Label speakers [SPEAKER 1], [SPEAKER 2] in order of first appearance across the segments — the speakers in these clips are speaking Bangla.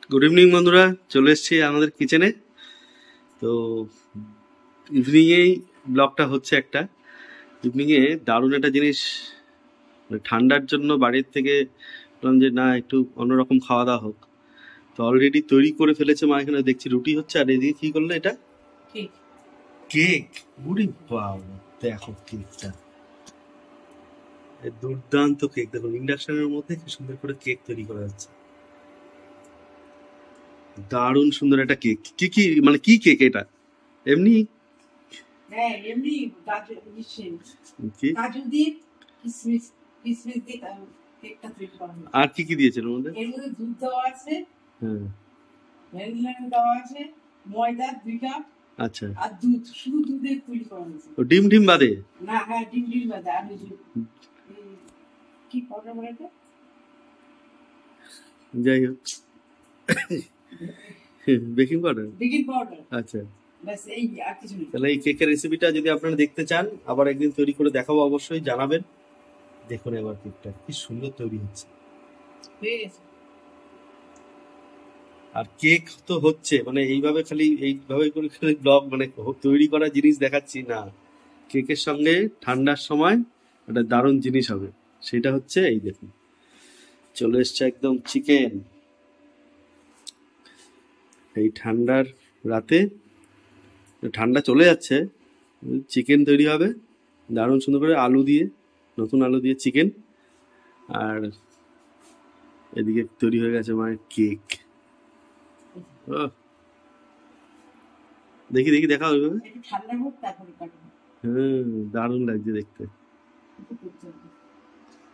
[SPEAKER 1] গুড ইভিনিং বন্ধুরা, চলে এসেছি আমাদের কিচেনে। তো ইভিনিংয়েই ব্লগটা হচ্ছে একটা। ইভিনিংয়ে দারুণ একটা জিনিস, মানে ঠান্ডার জন্য বাড়ির থেকে বললাম যে না, একটু অন্যরকম খাওয়া দাওয়া হোক। তো অলরেডি তৈরি করে ফেলেছে মা, এখানে দেখছি রুটি হচ্ছে। আর এদিকে কি করলে এটা?
[SPEAKER 2] কেক।
[SPEAKER 1] কেক? বুড়ি বাবা, দেখো কেকটা, দুর্দান্ত কেক। দেখুন ইন্ডাকশনের মধ্যে কি সুন্দর করে কেক তৈরি করা হচ্ছে। দারুণ সুন্দর একটা কেক। কি কি মানে কি কেক এটা? এমনি
[SPEAKER 2] হ্যাঁ, এমনি কাজু দিয়ে কিশমিশ দিয়ে কেকটা তৈরি করা হয়।
[SPEAKER 1] আর কি কি দিয়েছেন ওর মধ্যে?
[SPEAKER 2] এর মধ্যে দুধ দেওয়া আছে,
[SPEAKER 1] হ্যাঁ,
[SPEAKER 2] ভ্যানিলা দেওয়া আছে, ময়দা 2 কাপ,
[SPEAKER 1] আচ্ছা।
[SPEAKER 2] আর দুধ, শুধু দুধের তৈরি করা হয়েছে।
[SPEAKER 1] ও ডিম ডিম বাদে?
[SPEAKER 2] না, হ্যাঁ, ডিম বাদে। আর ওই যে কি পাউডার বলে এটা?
[SPEAKER 1] যাই হোক, বেকিং পাউডার। আচ্ছা,
[SPEAKER 2] ব্যাস, এই আর কিছু নেই।
[SPEAKER 1] তাহলে এই কেকের রেসিপিটা যদি আপনারা দেখতে চান, আবার একদিন তৈরি করে দেখাবো, অবশ্যই জানাবেন। দেখুন এবার কেকটা কি সুন্দর তৈরি হচ্ছে। আর কেক তো হচ্ছে, মানে এইভাবে খালি এইভাবে করে খালি ব্লগ মানে তৈরি করা জিনিস দেখাচ্ছি না, কেকের সঙ্গে ঠান্ডার সময় একটা দারুণ জিনিস হবে। সেটা হচ্ছে এই দেখুন, চলে এসছে একদম চিকেন। এই ঠান্ডার রাতে, ঠান্ডা চলে যাচ্ছে, চিকেন তৈরি হবে দারুণ সুন্দর করে, আলু দিয়ে, নতুন আলু দিয়ে চিকেন। আর এদিকে তৈরি হয়ে গেছে মায়ের কেক। দেখি দেখি দেখা হবে। হ্যাঁ, দারুণ লাগছে দেখতে।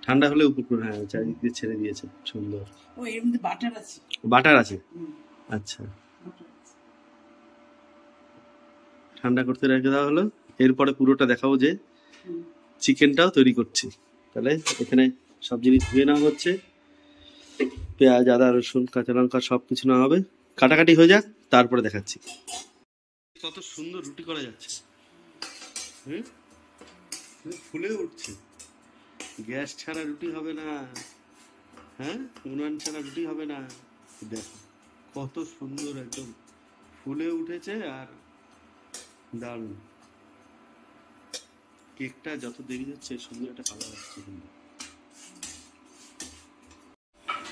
[SPEAKER 1] ঠান্ডা হলে উপর করে, হ্যাঁ, চারিদিক দিয়ে ছেড়ে দিয়েছে সুন্দর।
[SPEAKER 2] ও, এর মধ্যে বাটার আছে।
[SPEAKER 1] বাটার আছে? আচ্ছা, ঠান্ডা করতে রেখে দেওয়া হলো। এরপরে পুরোটা দেখাবো যে চিকেনটাও তৈরি করছি। তাহলে এখানে সব জিনিস ধুয়ে নেওয়া হচ্ছে, পেঁয়াজ, আদা, রসুন, কাঁচা লঙ্কা সব কিছু নেওয়া হবে, কাটাকাটি হয়ে যাক, তারপরে দেখাচ্ছি। কত সুন্দর রুটি করা যাচ্ছে, হুম, ফুলে উঠছে। গ্যাস ছাড়া রুটি হবে না, হ্যাঁ, উনান ছাড়া রুটি হবে না। দেখো কত সুন্দর একদম ফুলে উঠেছে, আর দারুণ। কেকটা যত দেরি হচ্ছে সুন্দর একটা কালার আসছে কিন্তু।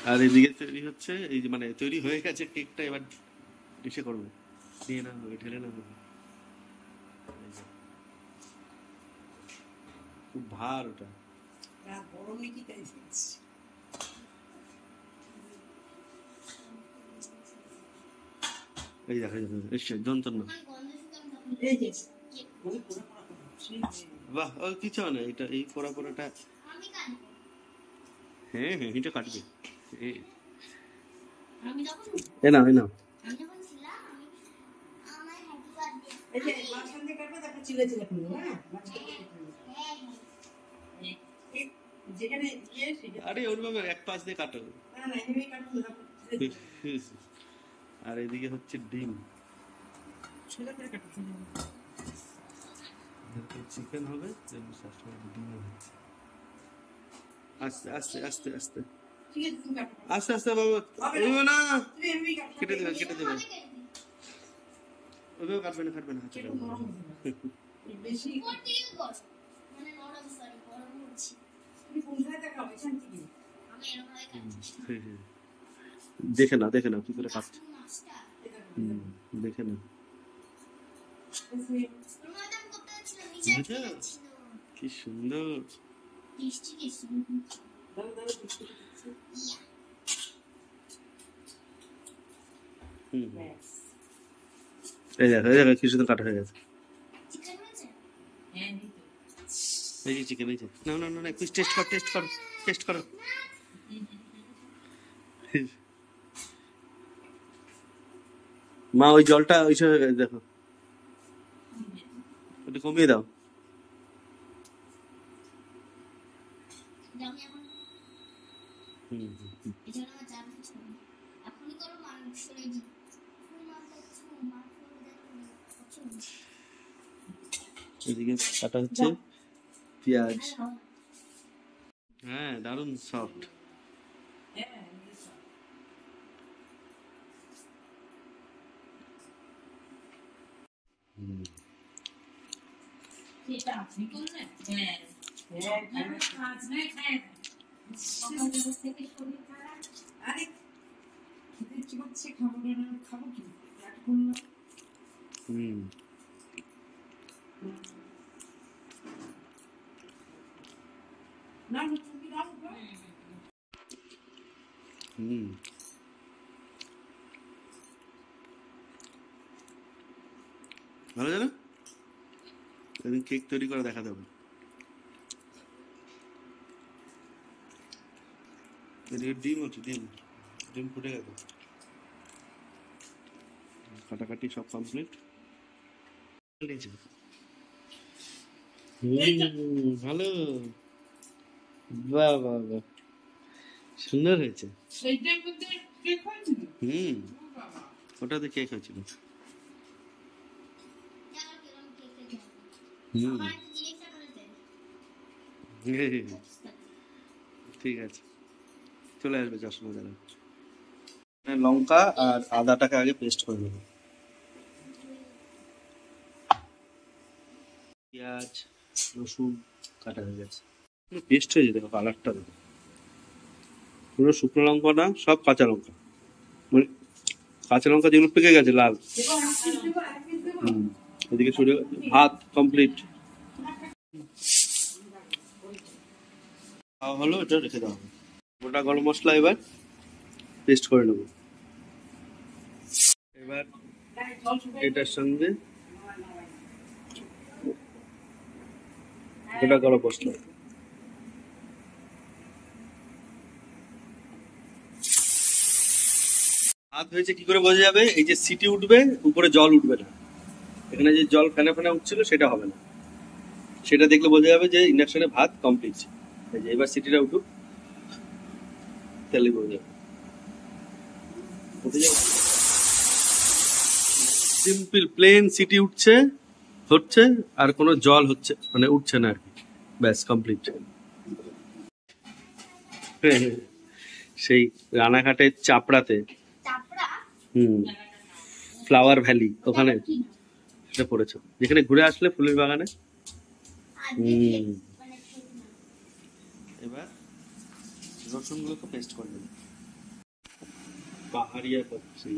[SPEAKER 1] আর এদিকে তৈরি হচ্ছে, এই যে মানে তৈরি হয়ে গেছে কেকটা, এবার ডিশে করবো, নিয়ে না হবে, ঢেলে না হবে। খুব ভার ওটা। এই দেখা যাবে নিশ্চয় যন্ত্রণা। বাহ, ও কিছু না, এটা এই পোড়া পোড়াটা, হ্যাঁ হ্যাঁ, এটা কাটবে। এ না, এ না, আরে ওইভাবে এক পাশ দিয়ে কাটো। আর এদিকে হচ্ছে ডিম, চিকেন হবে, ডিম হচ্ছে। আস্তে আস্তে আস্তে আস্তে আস্তে আস্তে বাবা, না, কেটে দেবে কেটে দেবে, ওইভাবে কাটবে না, কাটবে না, হাতে দেখে না, দেখে না কি করে কাটছে, দেখে না। কি সুন্দর, এই দেখো, এই দেখো কি সুন্দর কাটা হয়ে গেছে। এই যে চিকেন, এই যে, না না না, একটু টেস্ট কর, টেস্ট কর, টেস্ট করো। মা ওই জলটা ওই সব দেখো, একটু কমিয়ে দাও। এদিকে কাটা হচ্ছে পেঁয়াজ, হ্যাঁ দারুণ সফট। হুম।
[SPEAKER 2] এটা আপনি করলেন? হ্যাঁ। হ্যাঁ, কাজ নাই খায় না। সকাল থেকে শরীর খারাপ। আরে খেতে ইচ্ছে করছে, খাবো না, খাবো কি? রাত করলাম।
[SPEAKER 1] হুম।
[SPEAKER 2] না, তুমি রাখো।
[SPEAKER 1] হুম। ভালো জানো, একদিন কেক তৈরি করে দেখা দেবো। এদিকে ডিম আছে, ডিম ডিম ফুটে গেছে, কাটাকাটি সব কমপ্লিট। ভালো, বাহ বাহ বাহ, সুন্দর হয়েছে।
[SPEAKER 2] সেইটার মধ্যে কেক হয়েছিল?
[SPEAKER 1] হুম, ওটাতে কেক হয়েছিল। হুম, ঠিক আছে, চলে আসবে চশমা দ্বারা। লঙ্কা আর আদাটাকে আগে পেস্ট করে নেব। পেঁয়াজ রসুন কাটা হয়ে গেছে, পেস্ট হয়ে যেতে, কালারটা দেখো, পুরো শুকনো লঙ্কা না, সব কাঁচা লঙ্কা, মানে কাঁচা লঙ্কা যেগুলো পেকে গেছে লাল। হুম, এদিকে ছড়িয়ে ভাত কমপ্লিট খাওয়া হলো, এটা রেখে দেওয়া হবে। গোটা গরম মশলা এবার পেস্ট করে নেব। এবার এটার সঙ্গে গোটা গরম মশলা, ভাত হয়েছে কি করে বোঝা যাবে? এই যে সিটি উঠবে, উপরে জল উঠবে না, এখানে যে জল ফেনা ফেনা উঠছিল সেটা হবে না, সেটা দেখলে বোঝা যাবে যে ইন্ডাকশনে ভাত কমপ্লিট। এই যে এবার সিটিটা উঠুক, তাহলে বোঝা যাবে। সিম্পল প্লেন সিটি উঠছে, হচ্ছে, আর কোনো জল হচ্ছে মানে উঠছে না আর কি, ব্যাস কমপ্লিট। সেই রানাঘাটের চাপড়াতে, হুম, ফ্লাওয়ার ভ্যালি, ওখানে এটা পড়েছে, যেখানে ঘুরে আসলে ফুলের বাগানে। হুম, এবার রসুনগুলোকে পেস্ট করে নেব। পাহাড়িয়া করছি,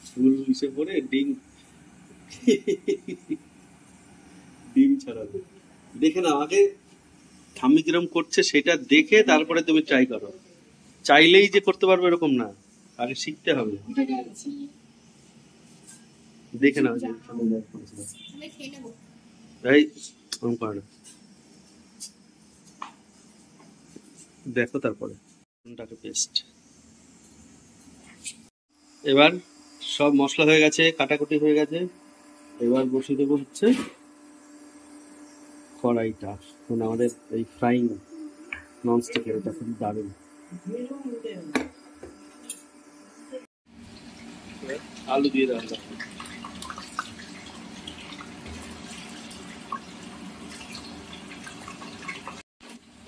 [SPEAKER 1] ফুল মিশে পড়ে ডিম ডিম ছাড়াবে। দেখে না, আগে ঠাম্মি কিরম করছে সেটা দেখে তারপরে তুমি ট্রাই করো, চাইলেই যে করতে পারবে এরকম না, আগে শিখতে হবে। দেখে নাও যে এই ওরকম করে না, দেখো তারপরে পেস্ট। এবার সব মশলা হয়ে গেছে, কাটাকুটি হয়ে গেছে, এবার বসিয়ে দেবো হচ্ছে কড়াইটা, মানে আমাদের এই ফ্রাইং ননস্টিকের, এটা খুব দারুণ। আলু দিয়ে দেওয়া,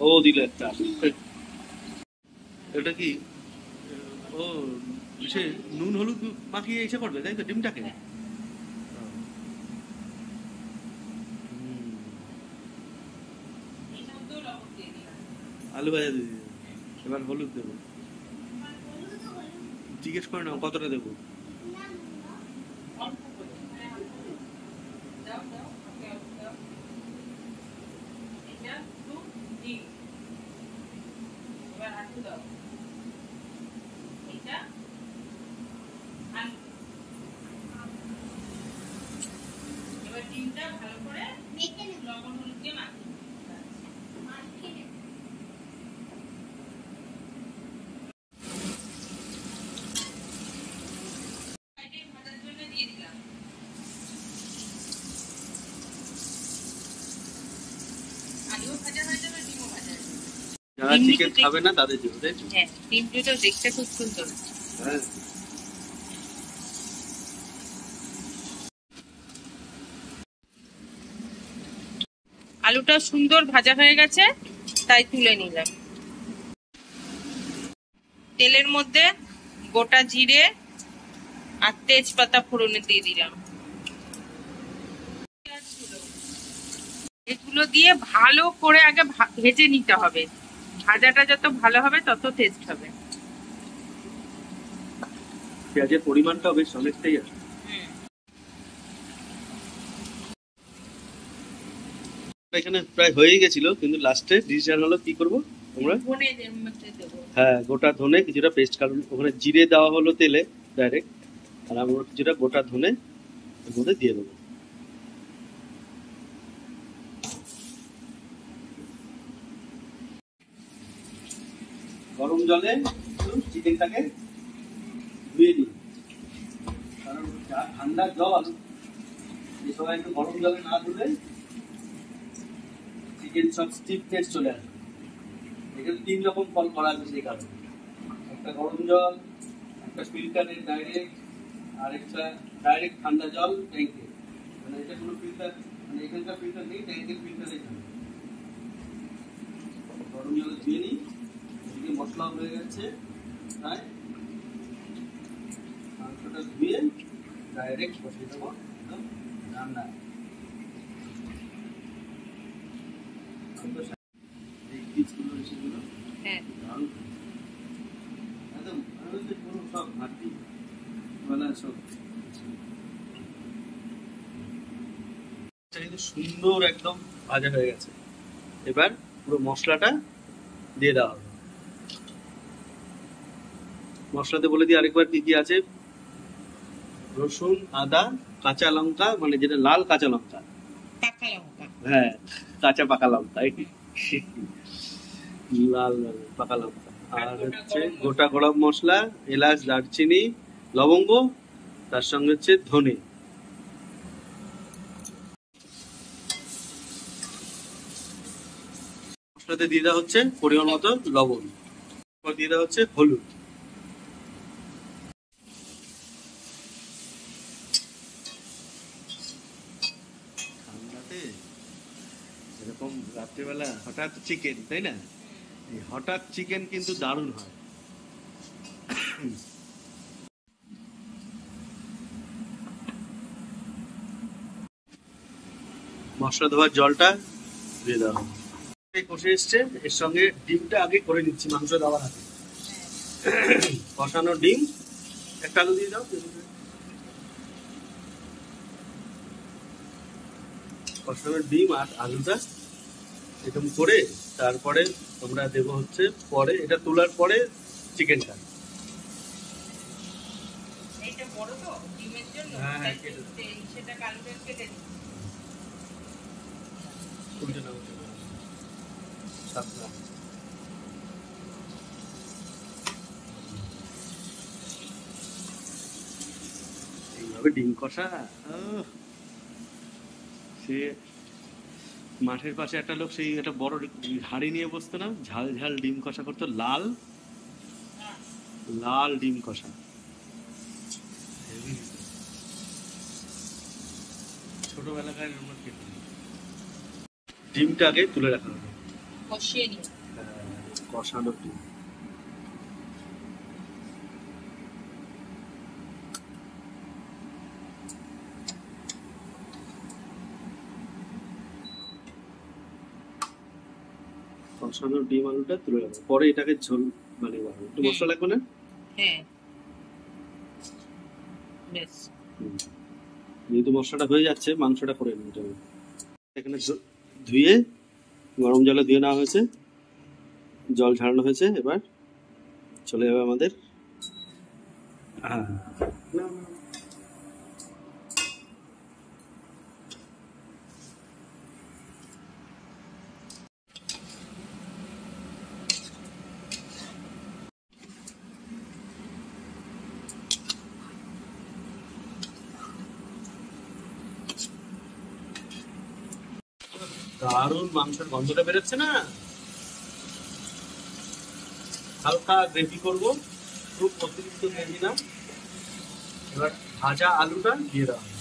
[SPEAKER 1] ও দিল একটা, এটা কি ও সে নুন হলুদ মাখিয়ে এসে করবে তাই তো ডিমটাকে? আলু ভাজা দিয়ে দিলাম, এবার হলুদ দেবো, জিজ্ঞেস করে নাও কতটা দেবো।
[SPEAKER 2] এবার ডিমটা ভালো করে লবণ হলুদ দিয়ে মাখিয়ে ভাজার জন্য দিয়ে দিলাম। আলুও ভাজা হয়ে যাবে, ডিমও ভাজা হয়ে যাবে।
[SPEAKER 1] যারা চিকেন খাবে না তাদের জন্য, তাই তো?
[SPEAKER 2] হ্যাঁ, ডিম দুটো দেখতে খুব সুন্দর।
[SPEAKER 1] হ্যাঁ,
[SPEAKER 2] আলুটা সুন্দর ভাজা হয়ে গেছে, তাই তুলে নিলাম। তেলের মধ্যে গোটা জিরে আর তেজপাতা ফোড়নে দিয়ে দিলাম। এগুলো দিয়ে ভালো করে আগে ভেজে নিতে হবে। ভাজাটা যত ভালো হবে তত টেস্ট হবে।
[SPEAKER 1] পেঁয়াজের পরিমাণটাও বেশ অনেকটাই আছে। এখানে প্রায় হয়েই গেছিল, কিন্তু লাস্টে ডিসিশন হলো কি করব আমরা, হ্যাঁ গোটা ধনে কিছুটা পেস্ট, কারণ ওখানে জিরে দেওয়া হলো তেলে ডাইরেক্ট, আর আমরা কিছুটা গোটা ধনে এর মধ্যে দিয়ে দেবো। গরম জলে চিকেনটাকে ধুয়ে নিই, কারণ যা ঠান্ডা জল এই সময় একটু গরম জলে না ধুলে চিকেন সব স্টিফনেস চলে আসবে। এখানে 3 রকম ফল করা আছে সেই কারণে, একটা গরম জল, একটা ফিল্টারের ডাইরেক্ট, আর একটা ডাইরেক্ট ঠান্ডা জল ট্যাঙ্কে, মানে এটা কোনো ফিল্টার, মানে এখানকার ফিল্টার নেই, ট্যাঙ্কের ফিল্টারে যাবে। গরম জলে ধুয়ে নিই, এদিকে মশলা হয়ে গেছে, তাই মাংসটা ধুয়ে ডাইরেক্ট বসিয়ে দেবো একদম রান্না। এই পিসগুলো সেগুলো
[SPEAKER 2] হ্যাঁ
[SPEAKER 1] একদম পুরো সব মাটি ওয়ালা সব কিন্তু সুন্দর একদম ভাজা হয়ে গেছে। এবার পুরো মশলাটা দিয়ে দেওয়া হবে। মশলাতে বলে দিই আরেকবার কি কি আছে, রসুন, আদা, কাঁচা লঙ্কা, মানে যেটা লাল কাঁচা লঙ্কা, হ্যাঁ কাঁচা পাকা লঙ্কা, লাল পাকা লঙ্কা, আর হচ্ছে গোটা গরম মশলা, এলাচ, দারচিনি, লবঙ্গ, তার সঙ্গে হচ্ছে ধনে। মশলাতে দিয়ে দেওয়া হচ্ছে পরিমাণ মতো লবণ, দিয়ে দেওয়া হচ্ছে হলুদ। ঠান্ডাতে এরকম রাত্রেবেলা হঠাৎ চিকেন, তাই না? এই হঠাৎ চিকেন কিন্তু দারুণ হয়। মশলা ধোয়ার জলটা দিয়ে দেওয়া হবে। কষে এসছে, এর সঙ্গে ডিমটা আগে করে নিচ্ছি মাংস দেওয়ার আগে। কষানো ডিম, একটা আলু দিয়ে দাও। কষানো ডিম আর আলুটা এরকম করে তারপরে আমরা দেবো হচ্ছে পরে, এটা তোলার পরে চিকেনটা। হ্যাঁ হ্যাঁ এইভাবে ডিম কষা, সে মাঠের পাশে একটা লোক সেই একটা বড় হাঁড়ি নিয়ে বসতো না, ঝাল ঝাল ডিম কষা করতো, লাল লাল ডিম কষা, ছোটবেলাকার ডিমটা আগে তুলে রাখা হবে, কষানো ডিম। কষানো ডিম আলুটা তুলে রাখবো, পরে এটাকে ঝোল মানে একটু মশলা লাগবে না?
[SPEAKER 2] হ্যাঁ
[SPEAKER 1] যেহেতু মশলাটা হয়ে যাচ্ছে, মাংসটা করে নিতে হবে। এখানে ধুয়ে গরম জলে ধুয়ে নেওয়া হয়েছে, জল ঝাড়ানো হয়েছে, এবার চলে যাবে আমাদের দারুণ মাংসের গন্ধটা বেরোচ্ছে না? হালকা গ্রেভি করবো, খুব অতিরিক্ত গ্রেভি না। এবার ভাজা আলুটা দিয়ে দেওয়া হবে।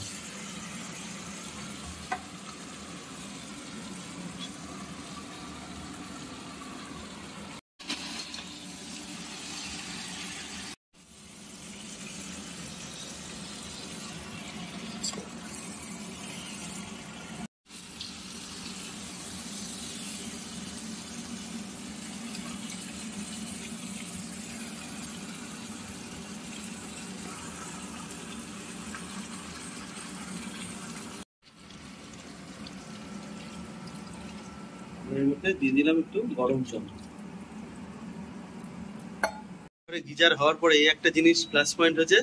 [SPEAKER 1] মধ্যে দিয়ে দিলাম একটু গরম জল। গিজার হওয়ার পরে এই একটা জিনিস প্লাস পয়েন্ট হচ্ছে,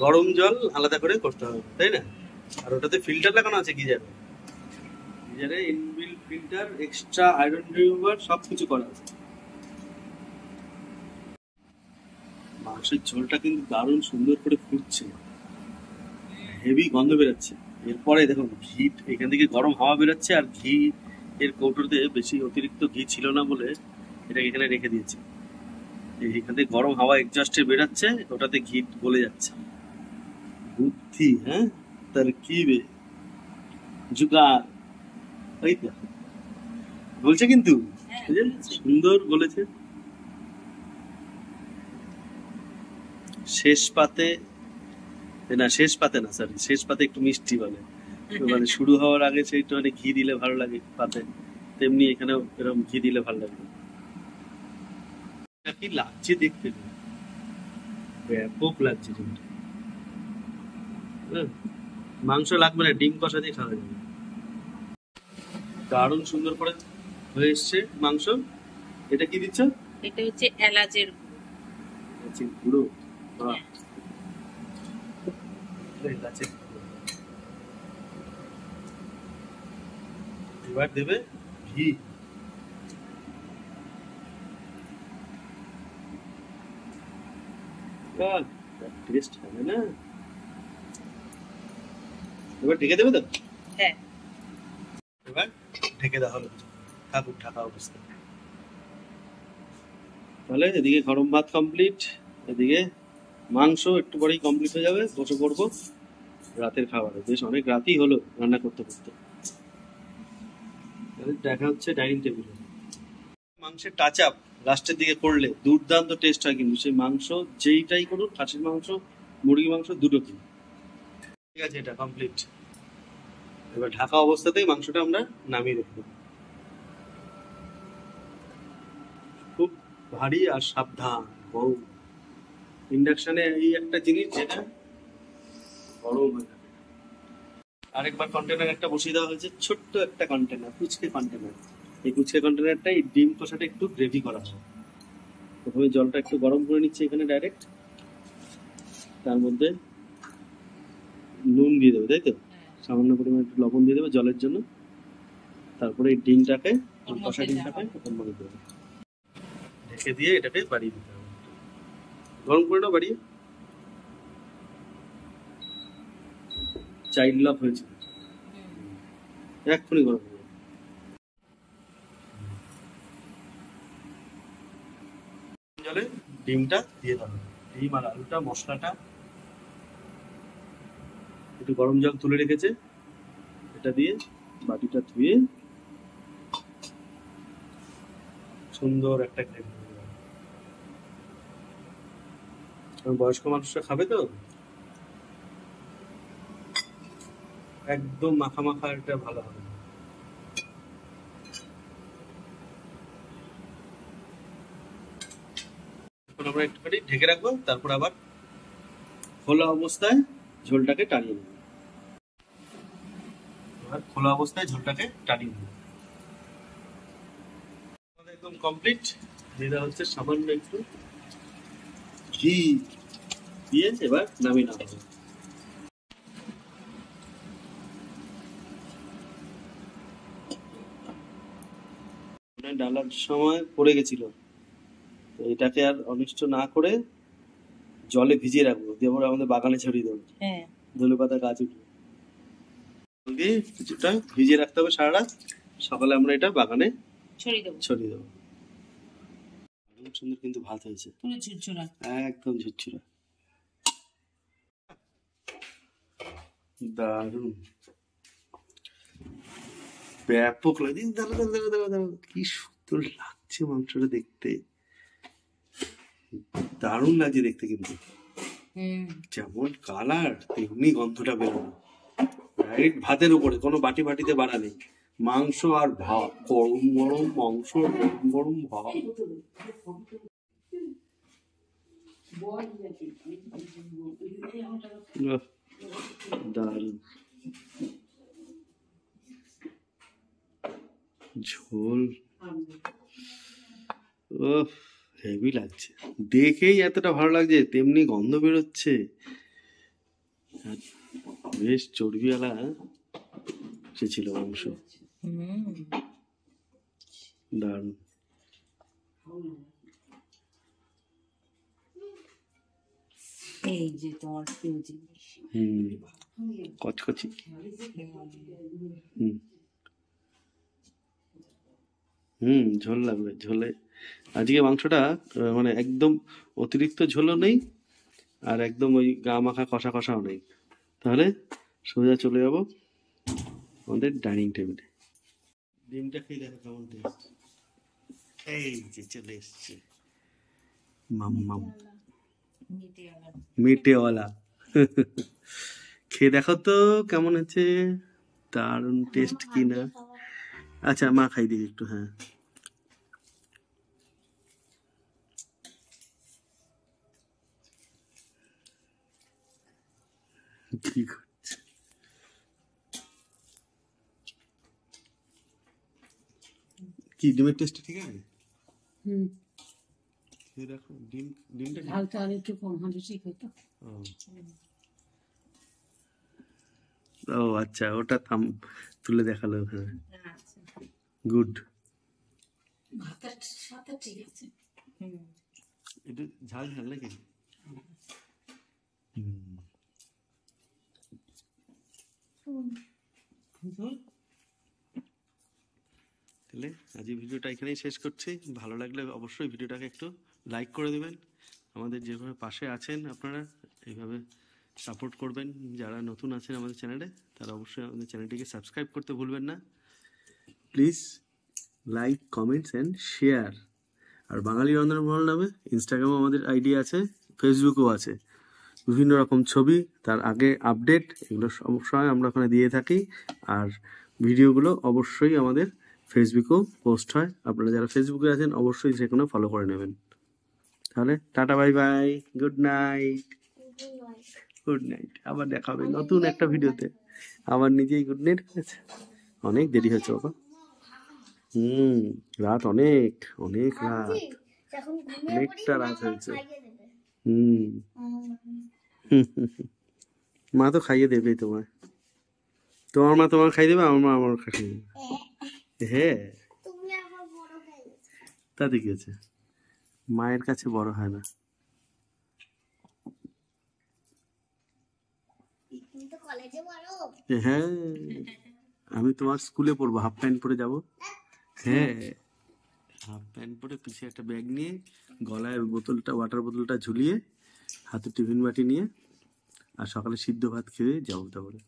[SPEAKER 1] গরম জল আলাদা করে করতে হবে, তাই না? আর ওটাতে ফিল্টার লাগানো আছে গিজারে। গিজারে inbuilt filter, extra iron remover, সবকিছু করা আছে। মাংসের ঝোলটা কিন্তু দারুণ সুন্দর করে ফুটছে, হেভি গন্ধ বেরোচ্ছে। এরপরে দেখুন ঘি, এখান থেকে গরম হাওয়া বেরোচ্ছে, আর ঘি এর কৌটোতে বেশি অতিরিক্ত ঘি ছিল না বলে এটাকে এখানে রেখে দিয়েছি। এখান থেকে গরম হাওয়া এক্সস্টে বেরোচ্ছে, ওটাতে ঘি গলে যাচ্ছে। বুদ্ধি, হ্যাঁ, তার কি বে জুগার, ওই তো বলছে কিন্তু সুন্দর বলেছে। শেষ পাতে না, শেষ পাতে না, সরি, শেষ পাতে একটু মিষ্টি বলে, মানে শুরু হওয়ার আগে সেইটা মানে ঘি দিলে ভালো লাগে পাতে, তেমনি এখানেও এরকম ঘি দিলে ভালো লাগে। কি লাগছে দেখতে, ব্যাপক লাগছে। মাংস লাগবে না, ডিম কষা দিয়ে খাওয়া যাবে। দারুণ সুন্দর করে হয়ে এসছে মাংস। এটা কি দিচ্ছ?
[SPEAKER 2] এটা হচ্ছে এলাচের
[SPEAKER 1] গুঁড়ো। এলাচের গুঁড়ো। এবার দেবে ঘি। টেস্ট হবে না? এবার ঢেকে দেবে তো?
[SPEAKER 2] হ্যাঁ,
[SPEAKER 1] এবার ঢেকে দেওয়া হলো, থাকুক ঢাকা অবস্থা। তাহলে এদিকে গরম ভাত কমপ্লিট, এদিকে মাংস একটু পরেই কমপ্লিট হয়ে যাবে, বসে পড়বো রাতের খাবারে। বেশ অনেক রাতই হলো রান্না করতে করতে। দেখা হচ্ছে ডাইনিং টেবিলে। মাংসের টাচ আপ লাস্টের দিকে করলে দুর্দান্ত টেস্ট হয়, কিন্তু সেই মাংস যেইটাই করুক, খাসির মাংস, মুরগি মাংস, দুটো কি। ঠিক আছে, এটা কমপ্লিট। এবার ঢাকা অবস্থাতেই মাংসটা আমরা নামিয়ে রাখবো। খুব ভারী আর সাবধান বউ। ইন্ডাকশনে এই একটা জিনিস যেটা গরম হয়ে থাকে। আরেকবার কন্টেনার একটা বসিয়ে দেওয়া হয়েছে, ছোট্ট একটা কন্টেনার, কুচকে কন্টেনার। এই কুচকে কন্টেনারটাই ডিম কষাটা একটু গ্রেভি করা হয়। প্রথমে জলটা একটু গরম করে নিচ্ছে এখানে ডাইরেক্ট, তার মধ্যে নুন দিয়ে দেবে, তাই তো? সামান্য পরিমাণে একটু লবণ দিয়ে দেবে জলের জন্য। তারপরে এই ডিমটাকে, কষা ডিমটাকে ওপর মধ্যে দেবে, ঢেকে দিয়ে এটাকে বাড়িয়ে দিতে হবে। গরম করে নাও বাড়িয়ে। চাইল্ড লক হয়েছে, এক্ষুনি গরম হবে। জলে ডিমটা দিয়ে দেবে, ডিম আর আলুটা, মশলাটা। একটু গরম জল তুলে রেখেছে, এটা দিয়ে বাটিটা ধুয়ে সুন্দর একটা গ্রেভি। বয়স্ক মানুষরা খাবে তো, একদম মাখা মাখা, এটা ভালো হবে। এখন আমরা একটুখানি ঢেকে রাখবো, তারপর আবার খোলা অবস্থায় ঝোলটাকে টানিয়ে নেব। এবার খোলা অবস্থায় ঝোলটাকে টানিয়ে নেব। একদম কমপ্লিট। দিয়ে দেওয়া হচ্ছে সামান্য একটু ঘি, দিয়ে এবার নামিয়ে নেওয়া হবে। ডালার সময় পড়ে গেছিল, তো এটাকে আর অনিষ্ট না করে জলে ভিজিয়ে রাখবো, দিয়ে আমরা আমাদের বাগানে ছড়িয়ে দেবো। ধনে পাতা গাছ উঠবে, কিছুটা ভিজিয়ে রাখতে হবে সারা রাত। সকালে আমরা এটা বাগানে ছড়িয়ে দেবো। সুন্দর কিন্তু ভাত হয়েছে, একদম ঝুরঝুরা, দারুণ, ব্যাপক লাগে। কি সুন্দর লাগছে মাংসটা দেখতে, দারুণ লাগছে দেখতে, কিন্তু যেমন কালার তেমনি গন্ধটা বেরোনো। রাইট, ভাতের উপরে কোনো বাটি বাটিতে বাড়া নেই, মাংস আর ভাত, গরম গরম মাংস, গরম গরম ভাত। দারুণ। ঝোল ও হেভি লাগছে, দেখেই এতটা ভালো লাগছে, তেমনি গন্ধ বেরোচ্ছে। আর বেশ চর্বিওয়ালা সে ছিল মাংস, দারুণ।
[SPEAKER 2] এই যে তোমার প্রিয় জিনিস।
[SPEAKER 1] কচকচি। ঝোল লাগবে, ঝোলে আজকে মাংসটা মানে একদম অতিরিক্ত ঝোলও নেই, আর একদম ওই গা মাখা কষা কষাও নেই। তাহলে সোজা চলে যাবো আমাদের ডাইনিং টেবিলে। ডিমটা খেয়ে দেখো কেমন টেস্ট। এই যে চলে এসছে মাম্মাম মিটেওয়ালা। খেয়ে দেখো তো কেমন আছে, দারুণ টেস্ট কিনা। আচ্ছা মা খাই দিই একটু। হ্যাঁ কি করছে, কি ডিমের টেস্ট ঠিক আছে? খেয়ে দেখো ডিমটা
[SPEAKER 2] হালকা আর একটু কম হলে ঠিক হতো।
[SPEAKER 1] ও আচ্ছা, ওটা তুলে দেখালো। হ্যাঁ গুড।
[SPEAKER 2] ভাতের সাথে ঠিক আছে।
[SPEAKER 1] একটু ঝাল ঝাল নাকি? তাহলে আজ এই ভিডিওটা এখানেই শেষ করছি। ভালো লাগলে অবশ্যই ভিডিওটাকে একটু লাইক করে দেবেন। আমাদের যেভাবে পাশে আছেন আপনারা এইভাবে সাপোর্ট করবেন। যারা নতুন আছেন আমাদের চ্যানেলে তারা অবশ্যই আমাদের চ্যানেলটিকে সাবস্ক্রাইব করতে ভুলবেন না। Please like, comments and share. আর বাঙালি রন্ধনমহল নামে ইনস্টাগ্রামও আমাদের আইডি আছে, ফেসবুকও আছে। বিভিন্ন রকম ছবি, তার আগে আপডেট, এগুলো সবসময় আমরা ওখানে দিয়ে থাকি। আর ভিডিওগুলো অবশ্যই আমাদের ফেসবুকেও পোস্ট হয়। আপনারা যারা ফেসবুকে আছেন অবশ্যই সেখানে ফলো করে নেবেন। তাহলে tata, bye bye, good night. Good night, আবার দেখা হবে নতুন একটা ভিডিওতে। আবার নিজেই গুড নাইট করেছে। অনেক দেরি হয়েছে বাবা। রাত অনেক অনেক রাত, অনেকটা রাত হয়েছে। মা তো খাইয়ে দেবেই তোমায়। তোমার মা তোমার খাই দেবে, আমার মা আমার খাইয়ে দেবে। হ্যাঁ তাতে কি আছে, মায়ের কাছে বড় হয় না। হ্যাঁ আমি তোমার স্কুলে পড়বো, হাফ প্যান্ট পরে যাবো। হ্যাঁ হাফ প্যান্ট পরে পিছে একটা ব্যাগ নিয়ে, গলায় বোতলটা, ওয়াটার বোতলটা ঝুলিয়ে, হাতে টিফিন বাটি নিয়ে, আর সকালে সিদ্ধ ভাত খেয়ে যাবো তারপরে।